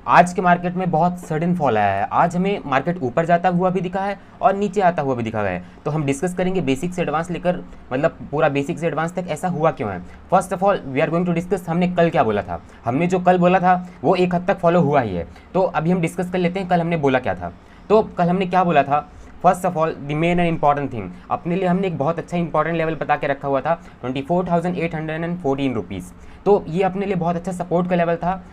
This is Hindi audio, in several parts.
आज के मार्केट में बहुत सडन फॉल आया है। आज हमें मार्केट ऊपर जाता हुआ भी दिखा है और नीचे आता हुआ भी दिखा है। तो हम डिस्कस करेंगे बेसिक से एडवांस लेकर, मतलब पूरा बेसिक से एडवांस तक ऐसा हुआ क्यों है। First of all we are going to discuss हमने कल क्या बोला था। हमने जो कल बोला था वो एक हद तक फॉलो हुआ ही है। तो अभी हम डिस्कस कर लेते हैं कल हमने बोला क्या था। तो कल हमने क्या बोला था, first of all the main and important thing, अपने लिए हमने एक बहुत अच्छा इंपॉर्टेंट लेवल बता के रखा हुआ था 24,814 रुपीज़। तो ये अपने लिए बहुत अच्छा सपोर्ट का लेवल था।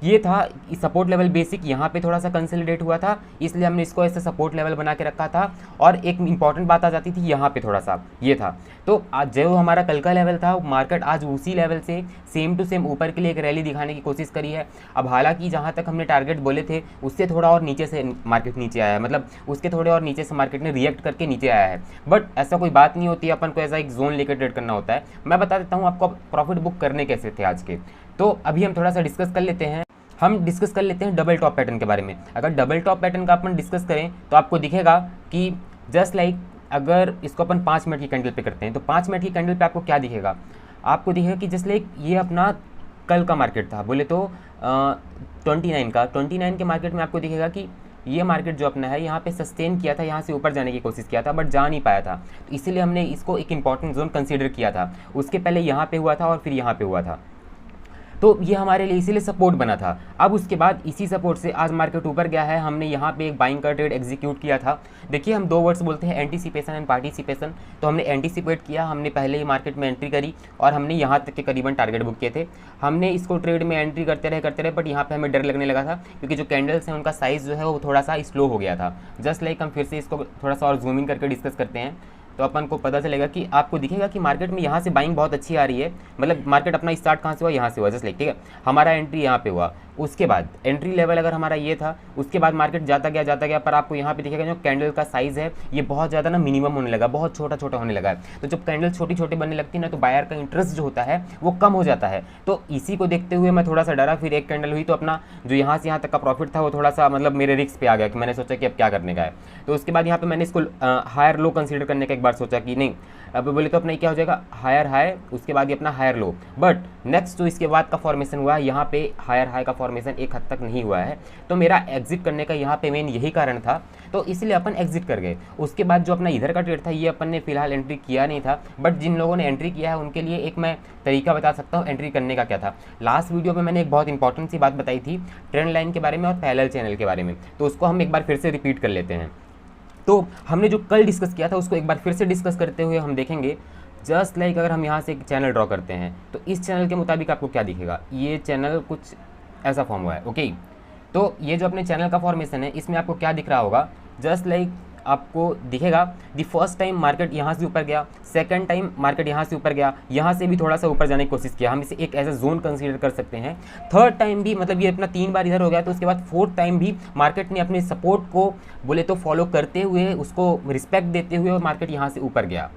ये था सपोर्ट लेवल बेसिक, यहाँ पे थोड़ा सा कंसोलिडेट हुआ था, इसलिए हमने इसको ऐसे सपोर्ट लेवल बना के रखा था। और एक इंपॉर्टेंट बात आ जाती थी यहाँ पे थोड़ा सा ये था। तो आज जो हमारा कल का लेवल था, मार्केट आज उसी लेवल से सेम टू सेम ऊपर के लिए एक रैली दिखाने की कोशिश करी है। अब हालांकि जहाँ तक हमने टारगेट बोले थे उससे थोड़ा और नीचे से मार्केट नीचे आया है, मतलब उसके थोड़े और नीचे से मार्केट ने रिएक्ट करके नीचे आया है। बट ऐसा कोई बात नहीं होती है, अपन को ऐसा एक जोन लेकर ट्रेड करना होता है। मैं बता देता हूँ आपको प्रॉफिट बुक करने कैसे थे आज के। तो अभी हम थोड़ा सा डिस्कस कर लेते हैं। हम डिस्कस कर लेते हैं डबल टॉप पैटर्न के बारे में। अगर डबल टॉप पैटर्न का अपन डिस्कस करें तो आपको दिखेगा कि जस्ट लाइक अगर इसको अपन 5 मिनट की कैंडल पे करते हैं तो 5 मिनट की कैंडल पे आपको क्या दिखेगा, आपको दिखेगा कि जस्ट लाइक ये अपना कल का मार्केट था, बोले तो 29 के मार्केट में आपको दिखेगा कि ये मार्केट जो अपना है यहाँ पे सस्टेन किया था, यहाँ से ऊपर जाने की कोशिश किया था बट जा नहीं पाया था। तो इसीलिए हमने इसको एक इंपॉर्टेंट जोन कंसीडर किया था। उसके पहले यहाँ पे हुआ था और फिर यहाँ पे हुआ था, तो ये हमारे लिए इसीलिए सपोर्ट बना था। अब उसके बाद इसी सपोर्ट से आज मार्केट ऊपर गया है। हमने यहाँ पे एक बाइंग का ट्रेड एग्जीक्यूट किया था। देखिए हम 2 वर्ड्स बोलते हैं, एंटीसिपेशन एंड पार्टिसिपेशन। तो हमने एंटीसिपेट किया, हमने पहले ही मार्केट में एंट्री करी और हमने यहाँ तक के करीबन टारगेट बुक किए थे। हमने इसको ट्रेड में एंट्री करते रहे बट यहाँ पे हमें डर लगने लगा था क्योंकि जो कैंडल्स हैं उनका साइज़ जो है वो थोड़ा सा स्लो हो गया था। जस्ट लाइक हम फिर से इसको थोड़ा सा और जूमिंग करके डिस्कस करते हैं तो अपन को पता चलेगा कि आपको दिखेगा कि मार्केट में यहाँ से बाइंग बहुत अच्छी आ रही है। मतलब मार्केट अपना स्टार्ट कहाँ से हुआ, यहाँ से हुआ जस्ट लाइक, ठीक है। हमारा एंट्री यहाँ पे हुआ, उसके बाद एंट्री लेवल अगर हमारा ये था, उसके बाद मार्केट जाता गया पर आपको यहाँ पे दिखेगा जो कैंडल का साइज़ है ये बहुत ज़्यादा ना मिनिमम होने लगा, बहुत छोटा छोटा होने लगा है। तो जब कैंडल छोटी छोटी बनने लगती है ना तो बायर का इंटरेस्ट जो होता है वो कम हो जाता है। तो इसी को देखते हुए मैं थोड़ा सा डरा, फिर एक कैंडल हुई तो अपना जो यहाँ से यहाँ तक का प्रॉफिट था वो थोड़ा सा मतलब मेरे रिस्क पे आ गया कि मैंने सोचा कि अब क्या करने का है। तो उसके बाद यहाँ पे मैंने इसको हायर लो कंसीडर करने का एक बार सोचा कि नहीं, अब बोले तो अपना क्या हो जाएगा हायर हाई, उसके बाद ये अपना हायर लो। बट नेक्स्ट जो इसके बाद का फॉर्मेशन हुआ है यहाँ पे हायर हाई का फॉर्मेशन एक हद तक नहीं हुआ है, तो मेरा एग्जिट करने का यहाँ पे मेन यही कारण था। तो इसलिए अपन एग्जिट कर गए। उसके बाद जो अपना इधर का ट्रेड था ये अपन ने फिलहाल एंट्री किया नहीं था, बट जिन लोगों ने एंट्री किया है उनके लिए एक मैं तरीका बता सकता हूँ एंट्री करने का क्या था। लास्ट वीडियो में मैंने एक बहुत इंपॉर्टेंट सी बात बताई थी ट्रेंड लाइन के बारे में और पैरेलल चैनल के बारे में, तो उसको हम एक बार फिर से रिपीट कर लेते हैं। तो हमने जो कल डिस्कस किया था उसको एक बार फिर से डिस्कस करते हुए हम देखेंगे जस्ट लाइक अगर हम यहाँ से एक चैनल ड्रॉ करते हैं तो इस चैनल के मुताबिक आपको क्या दिखेगा, ये चैनल कुछ ऐसा फॉर्म हुआ है। ओके, तो ये जो अपने चैनल का फॉर्मेशन है इसमें आपको क्या दिख रहा होगा, जस्ट लाइक आपको दिखेगा द फर्स्ट टाइम मार्केट यहाँ से ऊपर गया, सेकंड टाइम मार्केट यहाँ से ऊपर गया, यहाँ से भी थोड़ा सा ऊपर जाने की कोशिश किया, हम इसे एक एज ए जोन कंसीडर कर सकते हैं। थर्ड टाइम भी मतलब ये अपना 3 बार इधर हो गया, तो उसके बाद फोर्थ टाइम भी मार्केट ने अपने सपोर्ट को बोले तो फॉलो करते हुए उसको रिस्पेक्ट देते हुए और मार्केट यहाँ से ऊपर गया।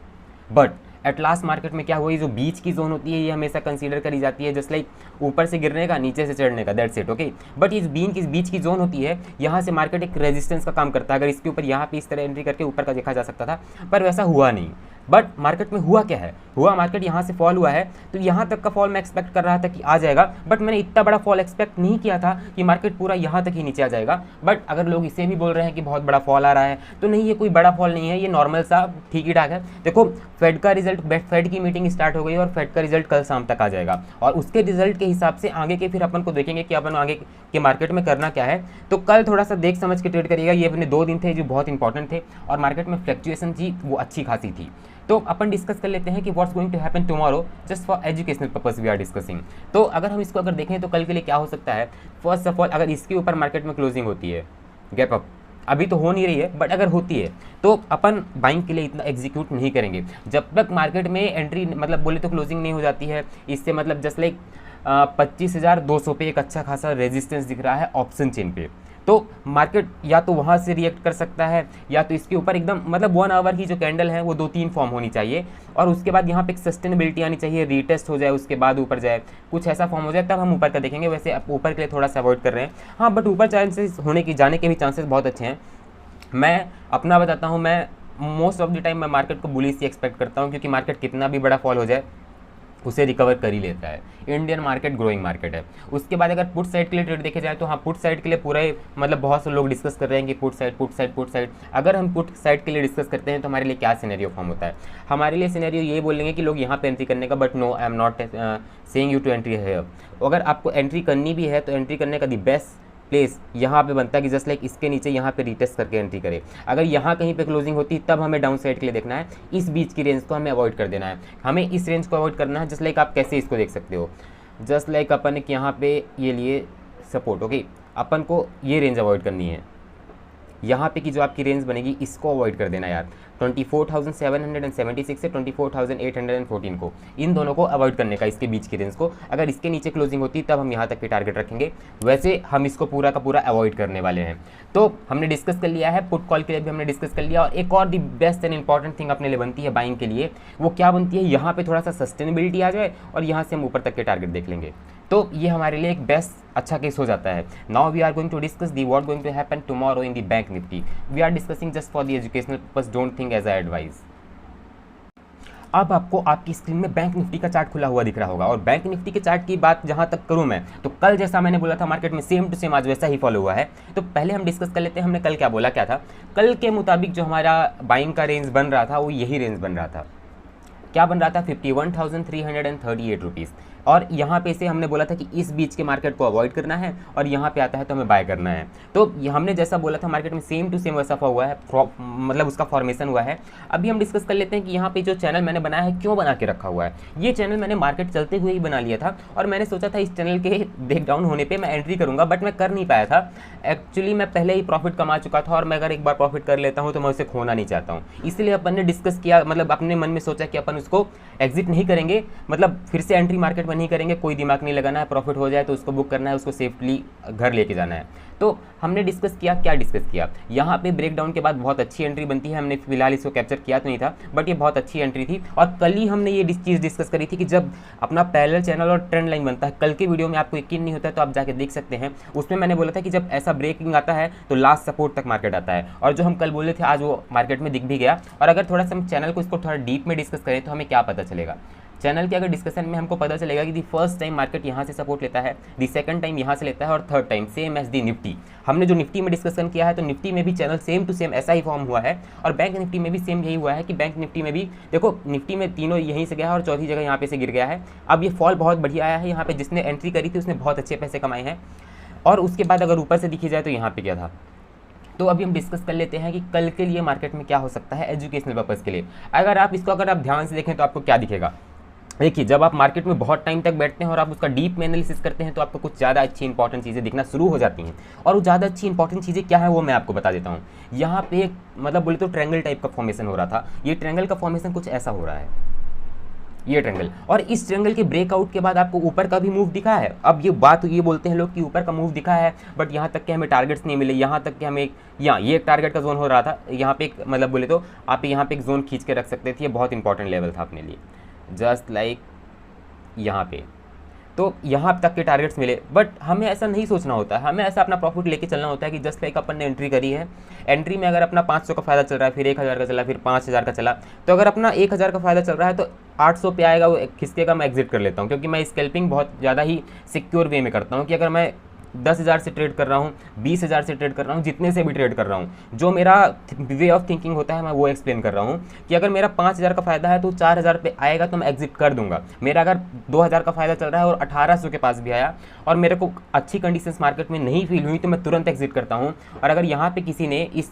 बट एट लास्ट मार्केट में क्या हुआ, ये जो बीच की जोन होती है ये हमेशा कंसीडर करी जाती है जस्ट लाइक ऊपर से गिरने का नीचे से चढ़ने का, दैट्स इट। ओके, बट इस बीच की जोन होती है, यहाँ से मार्केट एक रेजिस्टेंस का काम करता है। अगर इसके ऊपर यहाँ पे इस तरह एंट्री करके ऊपर का देखा जा सकता था पर वैसा हुआ नहीं। बट मार्केट में हुआ क्या है, हुआ मार्केट यहाँ से फॉल हुआ है, तो यहाँ तक का फॉल मैं एक्सपेक्ट कर रहा था कि आ जाएगा, बट मैंने इतना बड़ा फॉल एक्सपेक्ट नहीं किया था कि मार्केट पूरा यहाँ तक ही नीचे आ जाएगा। बट अगर लोग इसे भी बोल रहे हैं कि बहुत बड़ा फॉल आ रहा है, तो नहीं, ये कोई बड़ा फॉल नहीं है, ये नॉर्मल सा ठीक ही ठाक है। देखो फेड का रिजल्ट, फेड की मीटिंग स्टार्ट हो गई और फेड का रिजल्ट कल शाम तक आ जाएगा और उसके रिजल्ट के हिसाब से आगे के फिर अपन को देखेंगे कि अपन आगे के मार्केट में करना क्या है। तो कल थोड़ा सा देख समझ के ट्रेड करिएगा। ये अपने 2 दिन थे जो बहुत इंपॉर्टेंट थे और मार्केट में फ्लक्चुएशन थी वो अच्छी खासी थी। तो अपन डिस्कस कर लेते हैं कि what's going to happen tomorrow just for educational purpose we are discussing. तो अगर हम इसको अगर देखें तो कल के लिए क्या हो सकता है, फर्स्ट ऑफ ऑल अगर इसके ऊपर मार्केट में क्लोजिंग होती है, गैप अप अभी तो हो नहीं रही है बट अगर होती है तो अपन बाइंग के लिए इतना एग्जीक्यूट नहीं करेंगे जब तक मार्केट में एंट्री मतलब बोले तो क्लोजिंग नहीं हो जाती है। इससे मतलब जस्ट लाइक 25,200 पे एक अच्छा खासा रेजिस्टेंस दिख रहा है ऑप्शन चेन पे, तो मार्केट या तो वहाँ से रिएक्ट कर सकता है या तो इसके ऊपर एकदम मतलब 1 आवर की जो कैंडल है वो 2-3 फॉर्म होनी चाहिए और उसके बाद यहाँ पे एक सस्टेनेबिलिटी आनी चाहिए, रीटेस्ट हो जाए उसके बाद ऊपर जाए, कुछ ऐसा फॉर्म हो जाए तब हम ऊपर का देखेंगे। वैसे ऊपर के लिए थोड़ा सा अवॉइड कर रहे हैं, हाँ बट ऊपर चांसेस होने की जाने के भी चांसेस बहुत अच्छे हैं। मैं अपना बताता हूँ, मैं मोस्ट ऑफ द टाइम मैं मार्केट को बुलिश ही एक्सपेक्ट करता हूँ क्योंकि मार्केट कितना भी बड़ा फॉल हो जाए उसे रिकवर कर ही लेता है। इंडियन मार्केट ग्रोइंग मार्केट है। उसके बाद अगर पुट साइड के लिए ट्रेड देखे जाए तो हाँ, पुट साइड के लिए पूरा मतलब बहुत से लोग डिस्कस कर रहे हैं कि पुट साइड। अगर हम पुट साइड के लिए डिस्कस करते हैं तो हमारे लिए क्या सिनेरियो फॉर्म होता है? हमारे लिए सिनेरियो ये बोलेंगे कि लोग यहाँ पे एंट्री करने का, but no, I am not saying you to entry है। अगर आपको एंट्री करनी भी है तो एंट्री करने का दी बेस्ट प्लेस यहाँ पे बनता है कि जस्ट लाइक इसके नीचे यहाँ पे रिटेस्ट करके एंट्री करे। अगर यहाँ कहीं पे क्लोजिंग होती तब हमें डाउन साइड के लिए देखना है। इस बीच की रेंज को हमें अवॉइड कर देना है, हमें इस रेंज को अवॉइड करना है। जस्ट लाइक आप कैसे इसको देख सकते हो, जस्ट लाइक अपन एक यहाँ पे ये लिए सपोर्ट, ओके, अपन को ये रेंज अवॉइड करनी है। यहाँ पे की जो आपकी रेंज बनेगी इसको अवॉइड कर देना यार, 24,776 से 24,814 को, इन दोनों को अवॉइड करने का, इसके बीच की रेंज को। अगर इसके नीचे क्लोजिंग होती तब हम यहाँ तक के टारगेट रखेंगे, वैसे हम इसको पूरा का पूरा अवॉइड करने वाले हैं। तो हमने डिस्कस कर लिया है, पुट कॉल के लिए भी हमने डिस्कस कर लिया। और एक और the best and important thing अपने लिए बनती है बाइंग के लिए, वो क्या बनती है? यहाँ पे थोड़ा सा सस्टेनेबिलिटी आ जाए और यहाँ से हम ऊपर तक के टारगेट देख लेंगे, तो ये हमारे लिए एक बेस्ट अच्छा केस हो जाता है। Now we are going to discuss the what going to happen tomorrow in the bank nifty. We are discussing just for the educational purpose, don't think as a advice. अब आपको आपकी स्क्रीन में बैंक निफ्टी का चार्ट खुला हुआ दिख रहा होगा, और बैंक निफ्टी के चार्ट की बात जहां तक करूं मैं, तो कल जैसा मैंने बोला था मार्केट में सेम टू सेम आज वैसा ही फॉलो हुआ है। तो पहले हम डिस्कस कर लेते हैं हमने कल क्या बोला, क्या था। कल के मुताबिक जो हमारा बाइंग का रेंज बन रहा था वो यही रेंज बन रहा था। क्या बन रहा था? 51,338 रुपीज़। और यहाँ पे से हमने बोला था कि इस बीच के मार्केट को अवॉइड करना है और यहाँ पे आता है तो हमें बाय करना है। तो हमने जैसा बोला था मार्केट में सेम टू सेम वैसा हुआ है, मतलब उसका फॉर्मेशन हुआ है। अभी हम डिस्कस कर लेते हैं कि यहाँ पे जो चैनल मैंने बनाया है क्यों बना के रखा हुआ है। ये चैनल मैंने मार्केट चलते हुए ही बना लिया था और मैंने सोचा था इस चैनल के ब्रेकडाउन होने पर मैं एंट्री करूँगा, बट मैं कर नहीं पाया था। एक्चुअली मैं पहले ही प्रॉफिट कमा चुका था और मैं अगर एक बार प्रॉफिट कर लेता हूँ तो मैं उसे खोना नहीं चाहता हूँ। इसलिए अपन ने डिस्कस किया, मतलब अपने मन में सोचा कि अपन उसको एग्जिट नहीं करेंगे, मतलब फिर से एंट्री मार्केट में नहीं करेंगे, कोई दिमाग नहीं लगाना है, प्रॉफिट हो जाए तो उसको बुक करना है, उसको सेफली घर लेके जाना है। तो हमने डिस्कस किया, क्या डिस्कस किया, यहाँ पे ब्रेकडाउन के बाद बहुत अच्छी एंट्री बनती है। हमने फिलहाल इसको कैप्चर किया तो नहीं था, बट ये बहुत अच्छी एंट्री थी। और कल ही हमने ये चीज़ डिस्कस करी थी कि जब अपना पैरेलल चैनल और ट्रेंड लाइन बनता है, कल के वीडियो में आपको यकीन नहीं होता है तो आप जाके देख सकते हैं। उसमें मैंने बोला था कि जब ऐसा ब्रेकिंग आता है तो लास्ट सपोर्ट तक मार्केट आता है, और जो हम कल बोले थे आज वो मार्केट में दिख भी गया। और अगर थोड़ा सा हम चैनल को इसको थोड़ा डीप में डिस्कस करें तो हमें क्या पता चलेगा, चैनल के अगर डिस्कशन में हमको पता चलेगा कि दी फर्स्ट टाइम मार्केट यहाँ से सपोर्ट लेता है, दी सेकंड टाइम यहाँ से लेता है, और third time same as the nifty. हमने जो निफ्टी में डिस्कशन किया है तो निफ्टी में भी चैनल सेम टू सेम ऐसा ही फॉर्म हुआ है, और बैंक निफ्टी में भी सेम यही हुआ है कि बैंक निफ्टी में भी देखो, निफ्टी में तीनों यहीं से गया है और चौथी जगह यहाँ पे से गिर गया है। अब ये फॉल बहुत बढ़िया आया है, यहाँ पे जिसने एंट्री करी थी उसने बहुत अच्छे पैसे कमाए हैं। और उसके बाद अगर ऊपर से दिखी जाए तो यहाँ पे क्या था। तो अभी हम डिस्कस कर लेते हैं कि कल के लिए मार्केट में क्या हो सकता है एजुकेशनल पर्पज़ के लिए। अगर आप ध्यान से देखें तो आपको क्या दिखेगा। देखिए, जब आप मार्केट में बहुत टाइम तक बैठते हैं और आप उसका डीप में एनालिसिस करते हैं तो आपको कुछ ज़्यादा अच्छी इंपॉर्टेंट चीज़ें दिखना शुरू हो जाती हैं। और वो ज़्यादा अच्छी इंपॉर्टेंट चीज़ें क्या है वो मैं आपको बता देता हूँ। यहाँ पे एक मतलब बोले तो ट्रायंगल टाइप का फॉर्मेशन हो रहा था। ये ट्रायंगल का फॉर्मेशन कुछ ऐसा हो रहा है, ये ट्रायंगल, और इस ट्रायंगल के ब्रेकआउट के बाद आपको ऊपर का भी मूव दिखा है। अब ये बात ये बोलते हैं लोग कि ऊपर का मूव दिखा है, बट यहाँ तक के हमें टारगेट्स नहीं मिले। यहाँ तक कि हमें ये एक टारगेट का जोन हो रहा था, यहाँ पे एक मतलब बोले तो आप यहाँ पे एक जोन खींच के रख सकते थे। ये बहुत इंपॉर्टेंट लेवल था अपने लिए, जस्ट लाइक यहाँ पे। तो यहाँ तक के टारगेट्स मिले, बट हमें ऐसा नहीं सोचना होता है, हमें ऐसा अपना प्रॉफिट लेके चलना होता है कि जस्ट लाइक अपन ने एंट्री करी है, एंट्री में अगर अपना 500 का फ़ायदा चल रहा है, फिर 1000 का चला, फिर 5000 का चला, तो अगर अपना 1000 का फ़ायदा चल रहा है तो 800 पे आएगा वो खिसकेगा, मैं एग्जिट कर लेता हूँ। क्योंकि मैं स्कैल्पिंग बहुत ज़्यादा ही सिक्योर वे में करता हूँ कि अगर मैं 10,000 से ट्रेड कर रहा हूँ, 20,000 से ट्रेड कर रहा हूँ, जितने से भी ट्रेड कर रहा हूँ, जो मेरा वे ऑफ थिंकिंग होता है मैं वो एक्सप्लेन कर रहा हूँ कि अगर मेरा 5,000 का फ़ायदा है तो 4,000 पे आएगा तो मैं एग्जिट कर दूंगा। मेरा अगर 2,000 का फ़ायदा चल रहा है और 1,800 के पास भी आया और मेरे को अच्छी कंडीशंस मार्केट में नहीं फील हुई तो मैं तुरंत एग्जिट करता हूँ। और अगर यहाँ पर किसी ने इस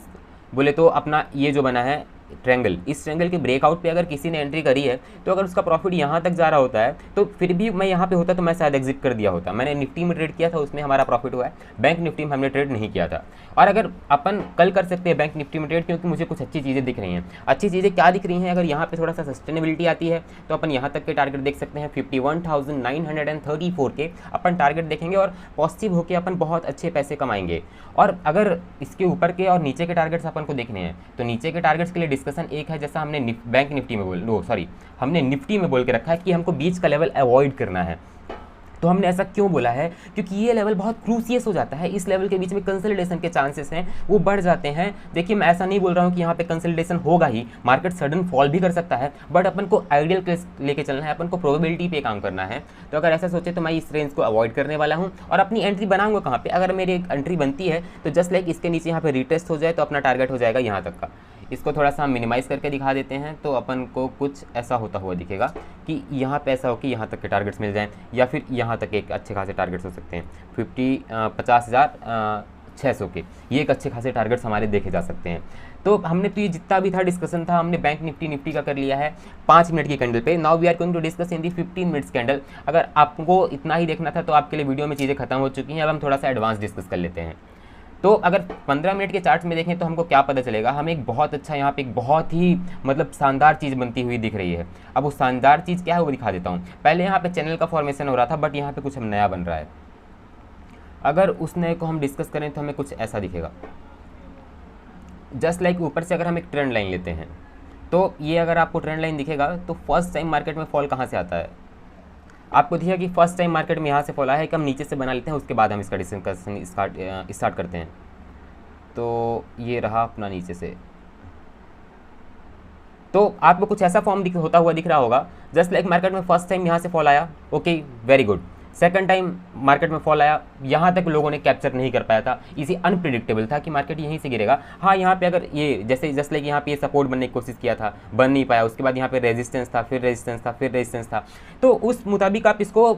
बोले तो अपना ये जो बना है ट्रायंगल, इस ट्रायंगल के ब्रेकआउट पे अगर किसी ने एंट्री करी है तो अगर उसका प्रॉफिट यहाँ तक जा रहा होता है तो फिर भी मैं यहाँ पे होता तो मैं शायद एग्जिट कर दिया होता। मैंने निफ्टी में ट्रेड किया था, उसमें हमारा प्रॉफिट हुआ है, बैंक निफ्टी में हमने ट्रेड नहीं किया था। और अगर अपन कल कर सकते हैं बैंक निफ्टी में ट्रेड, क्योंकि मुझे कुछ अच्छी चीज़ें दिख रही हैं। अच्छी चीज़ें क्या दिख रही हैं, अगर यहाँ पर थोड़ा सा सस्टेनेबिलिटी आती है तो अपन यहाँ तक के टारगेट देख सकते हैं। 51,934 के अपन टारगेट देखेंगे और पॉजिटिव होकर अपन बहुत अच्छे पैसे कमाएंगे। और अगर इसके ऊपर के और नीचे के टारगेट्स अपन को देखने हैं तो नीचे के टारगेट्स के लिए डिस्कशन एक है, जैसा हमने बैंक निफ्टी में हमने निफ्टी में बोल के रखा है कि हमको बीच का लेवल अवॉइड करना है। तो हमने ऐसा क्यों बोला है, क्योंकि ये लेवल बहुत क्रूसियस हो जाता है, इस लेवल के बीच में कंसोलिडेशन के चांसेस हैं वो बढ़ जाते हैं। देखिए मैं ऐसा नहीं बोल रहा हूँ कि यहाँ पे कंसोलिडेशन होगा ही, मार्केट सडन फॉल भी कर सकता है, बट अपन को आइडियल केस लेके चलना है, अपन को प्रोबेबिलिटी पे काम करना है। तो अगर ऐसा सोचे तो मैं इस रेंज को अवॉइड करने वाला हूँ और अपनी एंट्री बनाऊंगा कहाँ पे, अगर मेरी एंट्री बनती है तो जस्ट लाइक इसके नीचे यहाँ पे रिटेस्ट हो जाए तो अपना टारगेट हो जाएगा यहाँ तक का। इसको थोड़ा सा हम मिनिमाइज़ करके दिखा देते हैं तो अपन को कुछ ऐसा होता हुआ दिखेगा कि यहाँ पे ऐसा हो कि यहाँ तक के टारगेट्स मिल जाएं, या फिर यहाँ तक एक अच्छे खासे टारगेट्स हो सकते हैं 50,600 के, ये एक अच्छे खासे टारगेट्स हमारे देखे जा सकते हैं। तो हमने तो ये जितना भी था डिस्कशन था हमने बैंक निफ्टी का कर लिया है 5 मिनट की कैंडल पे। Now we are going to discuss in the 15 minutes candle. अगर आपको इतना ही देखना था तो आपके लिए वीडियो में चीज़ें खत्म हो चुकी हैं, अब हम थोड़ा सा एडवांस डिस्कस कर लेते हैं। तो अगर 15 मिनट के चार्ट में देखें तो हमको क्या पता चलेगा, हमें एक बहुत अच्छा यहाँ पे एक बहुत ही मतलब शानदार चीज़ बनती हुई दिख रही है। अब वो शानदार चीज़ क्या है वो दिखा देता हूँ। पहले यहाँ पे चैनल का फॉर्मेशन हो रहा था, बट यहाँ पे कुछ हम नया बन रहा है। अगर उस नए को हम डिस्कस करें तो हमें कुछ ऐसा दिखेगा, जस्ट लाइक ऊपर से अगर हम एक ट्रेंड लाइन लेते हैं तो ये अगर आपको ट्रेंड लाइन दिखेगा तो फर्स्ट टाइम मार्केट में फॉल कहाँ से आता है, आपको दिखेगा कि फर्स्ट टाइम मार्केट में यहाँ से फॉल आया है कि हम नीचे से बना लेते हैं, उसके बाद हम इसका डिस्कशन स्टार्ट करते हैं। तो ये रहा अपना नीचे से, तो आपको कुछ ऐसा फॉर्म होता हुआ दिख रहा होगा, जस्ट लाइक मार्केट में फर्स्ट टाइम यहाँ से फॉल आया, okay very good. Second time market में फॉल आया, यहाँ तक लोगों ने कैप्चर नहीं कर पाया था, इसी अनप्रिडिक्टेबल था कि मार्केट यहीं से गिरेगा। हाँ यहाँ पे अगर ये जैसे जस्ट लाइक यहाँ पे ये सपोर्ट बनने की कोशिश किया था, बन नहीं पाया, उसके बाद यहाँ पे रेजिस्टेंस था, फिर रेजिस्टेंस था, फिर रेजिस्टेंस था, तो उस मुताबिक आप इसको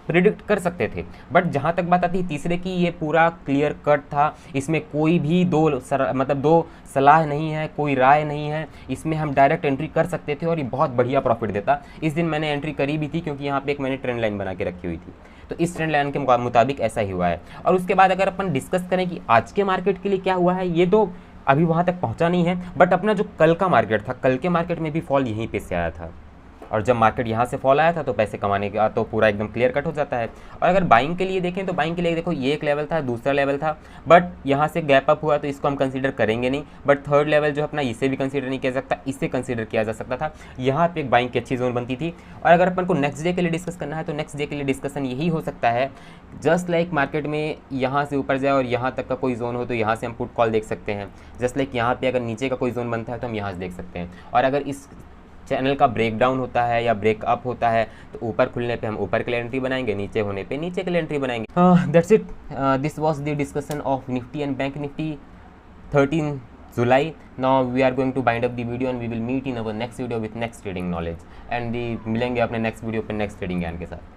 प्रिडिक्ट कर सकते थे। बट जहाँ तक बात आती है तीसरे की, ये पूरा क्लियर कट था, इसमें कोई भी दो सलाह नहीं है, कोई राय नहीं है, इसमें हम डायरेक्ट एंट्री कर सकते थे और ये बहुत बढ़िया प्रॉफिट देता। इस दिन मैंने एंट्री करी भी थी क्योंकि यहाँ पे एक मैंने ट्रेंड लाइन बना के रखी हुई थी, तो इस ट्रेंड लाइन के मुताबिक ऐसा ही हुआ है। और उसके बाद अगर अपन डिस्कस करें कि आज के मार्केट के लिए क्या हुआ है, ये तो अभी वहाँ तक पहुँचा नहीं है, बट अपना जो कल का मार्केट था, कल के मार्केट में भी फॉल यहीं पे से आया था, और जब मार्केट यहाँ से फॉल आया था तो पैसे कमाने का तो पूरा एकदम क्लियर कट हो जाता है। और अगर बाइंग के लिए देखें तो बाइंग के लिए देखो ये एक लेवल था, दूसरा लेवल था, बट यहाँ से गैप अप हुआ तो इसको हम कंसीडर करेंगे नहीं, बट थर्ड लेवल जो अपना इसे भी कंसीडर नहीं किया जा सकता, इससे कंसीडर किया जा सकता था। यहाँ पे एक बाइंग की अच्छी जोन बनती थी। और अगर अपन को नेक्स्ट डे के लिए डिस्कस करना है तो नेक्स्ट डे के लिए डिस्कशन यही हो सकता है, जस्ट लाइक मार्केट में यहाँ से ऊपर जाए और यहाँ तक का कोई जोन हो तो यहाँ से हम पुट कॉल देख सकते हैं, जस्ट लाइक यहाँ पे अगर नीचे का कोई जोन बनता है तो हम यहाँ से देख सकते हैं। और अगर इस चैनल का ब्रेक डाउन होता है या ब्रेक अप होता है तो ऊपर खुलने पे हम ऊपर के लिए एंट्री बनाएंगे, नीचे होने पे नीचे के लिए एंट्री बनाएंगे। That's it, this was the discussion of nifty and bank nifty 13 July. Now we are going to bind up the video and we will meet in our next video with next trading knowledge, and मिलेंगे अपने नेक्स्ट वीडियो पे नेक्स्ट ट्रेडिंग ज्ञान के साथ।